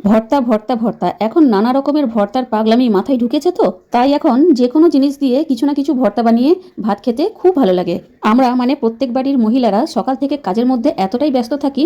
ভর্তা ভর্তা ভর্তা এখন নানা রকমের ভর্তার পাগলামি মাথায় ঢুকেছে, তো তাই এখন যে কোনো জিনিস দিয়ে কিছু না কিছু ভর্তা বানিয়ে ভাত খেতে খুব ভালো লাগে। আমরা মানে প্রত্যেক বাড়ির মহিলারা সকাল থেকে কাজের মধ্যে এতটাই ব্যস্ত থাকি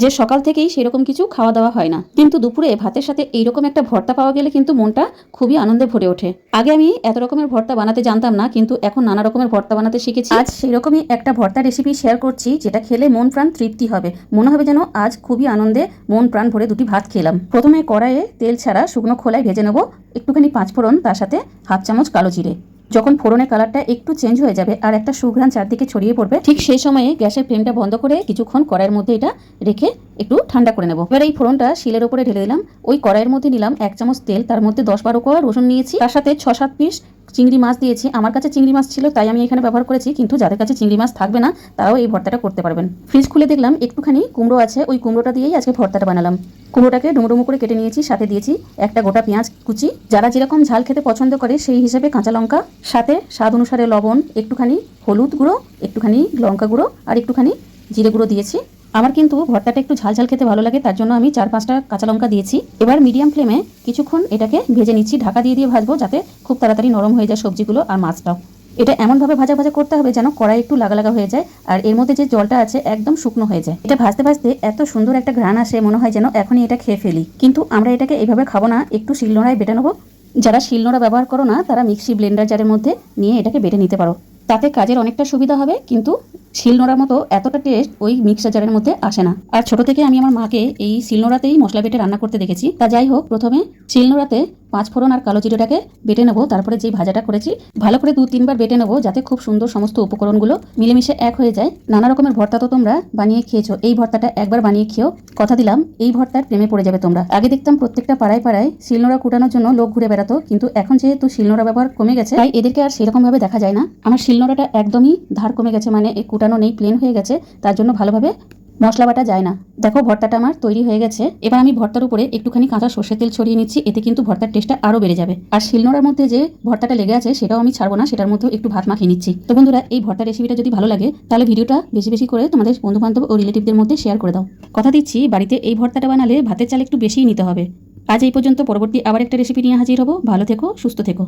যে সকাল থেকেই সেরকম কিছু খাওয়া দাওয়া হয় না, কিন্তু দুপুরে ভাতের সাথে এইরকম একটা ভর্তা পাওয়া গেলে কিন্তু মনটা খুবই আনন্দে ভরে ওঠে। আগে আমি এত রকমের ভর্তা বানাতে জানতাম না, কিন্তু এখন নানা রকমের ভর্তা বানাতে শিখেছি। আজ সেরকমই একটা ভর্তা রেসিপি শেয়ার করছি, যেটা খেলে মন প্রাণ তৃপ্তি হবে। মনে হবে যেন আজ খুবই আনন্দে মন প্রাণ ভরে দুটি ভাত খেলাম। প্রথমে কড়াইয়ে তেল ছাড়া শুকনো খোলায় ভেজে নেব একটুখানি পাঁচফোড়ন, তার সাথে হাফ চামচ কালো জিরে। যখন ফোড়নের কালারটা একটু চেঞ্জ হয়ে যাবে আর একটা সুঘ্রাণ চারদিকে ছড়িয়ে পড়বে, ঠিক সেই সময়ে গ্যাসের ফ্লেমটা বন্ধ করে কিছুক্ষণ কড়াইয়ের মধ্যে এটা রেখে একটু ঠান্ডা করে নেব। এবার এই ফোড়নটা শিলের উপরে ঢেলে দিলাম। ওই কড়াইয়ের মধ্যে নিলাম 1 চামচ তেল, তার মধ্যে 10-12 কোয়া রসুন নিয়েছি, তার সাথে 6-7 পিস চিংড়ি মাছ দিয়েছি। আমার কাছে চিংড়ি মাছ ছিল তাই আমি এখানে ব্যবহার করেছি, কিন্তু যাদের কাছে চিংড়ি মাছ থাকবে না তারাও এই ভর্তাটা করতে পারবেন। ফ্রিজ খুলে দেখলাম একটুখানি কুমড়ো আছে, ওই কুমড়োটা দিয়েই আজকে ভর্তাটা বানালাম। কুমড়োটাকে ডুমো করে কেটে নিয়েছি, সাথে দিয়েছি একটা গোটা পেঁয়াজ কুচি। যারা যেরকম ঝাল খেতে পছন্দ করে সেই হিসেবে কাঁচা লঙ্কা, সাথে স্বাদ অনুসারে লবণ, একটুখানি হলুদ গুঁড়ো, একটুখানি লঙ্কা গুঁড়ো আর একটুখানি জিরে গুঁড়ো দিয়েছি। আমার কিন্তু ভর্তাটা একটু ঝাল ঝাল খেতে ভালো লাগে, তার জন্য আমি 4-5টা কাঁচা লঙ্কা দিয়েছি। এবার মিডিয়াম ফ্লেমে কিছুক্ষণ এটাকে ভেজে নিচ্ছি, ঢাকা দিয়ে ভাজবো যাতে খুব তাড়াতাড়ি নরম হয়ে যায় সবজিগুলো আর মাছটাও। এটা এমনভাবে ভাজা ভাজা করতে হবে যেন কড়াই একটু লাগা লাগা হয়ে যায় আর এর মধ্যে যে জলটা আছে একদম শুকনো হয়ে যায়। এটা ভাজতে ভাজতে এত সুন্দর একটা ঘ্রাণ আসে, মনে হয় যেন এখনই এটা খেয়ে ফেলি। কিন্তু আমরা এটাকে এইভাবে খাবো না, একটু শিলনোড়ায় বেটে নেবো। যারা শিলনোড়া ব্যবহার করো না তারা মিক্সি ব্লেন্ডার জারের মধ্যে নিয়ে এটাকে বেটে নিতে পারো, তাতে কাজের অনেকটা সুবিধা হবে। কিন্তু শিলনোড়ার মতো এতটা টেস্ট ওই মিক্সার জারের মধ্যে আসে না। আর ছোট থেকে আমি আমার মাকে এই শিলনোড়াতেই মশলা বেটে রান্না করতে দেখেছি। তা যাই হোক, প্রথমে শিলনোড়াতে পাঁচফোড়ন আর কালো জিরেটাকে বেটে নেবো, তারপরে যে ভাজাটা করেছি ভালো করে 2-3 বার বেটে নেবো যাতে খুব সুন্দর সমস্ত উপকরণগুলো মিলেমিশে এক হয়ে যায়। নানা রকমের ভর্তা তো তোমরা বানিয়ে খেয়েছো, এই ভর্তাটা একবার বানিয়ে খেও, কথা দিলাম এই ভর্তার প্রেমে পড়ে যাবে তোমরা। আগে দেখতাম প্রত্যেকটা পাড়ায় পাড়ায় শিলনোড়া কুটানোর জন্য লোক ঘুরে বেড়াতো, কিন্তু এখন যেহেতু শিলনোড়া ব্যবহার কমে গেছে তাই এদেরকে আর সেরকম ভাবে দেখা যায় না। আমার শিলনোড়াটা একদমই ধার কমে গেছে, মানে কুটানো নেই, প্লেন হয়ে গেছে, তার জন্য ভালোভাবে মশলা বাটা যায় না। দেখো ভর্তাটা আমার তৈরি হয়ে গেছে। এবার আমি ভর্তার উপরে একটুখানি কাঁচা সর্ষের তেল ছড়িয়ে নিচ্ছি, এতে কিন্তু ভর্তার টেস্টটা আরো বেড়ে যাবে। আর শিলনোড়ার মধ্যে যে ভর্তাটা লেগে আছে সেটাও আমি ছাড়বো না, সেটার মধ্যে একটু ভাত মাখিয়ে নিচ্ছি। তো বন্ধুরা, এই ভর্তা রেসিপিটা যদি ভালো লাগে তাহলে ভিডিওটা বেশি বেশি করে তোমাদের বন্ধুবান্ধব ও রিলেটিভদের মধ্যে শেয়ার করে দাও। কথা দিচ্ছি বাড়িতে এই ভর্তাটা বানালে ভাতের চাল একটু বেশিই নিতে হবে। আজ এই পর্যন্ত, পরবর্তী আবার একটা রেসিপি নিয়ে হাজির হব। ভালো থেকো, সুস্থ থেকো।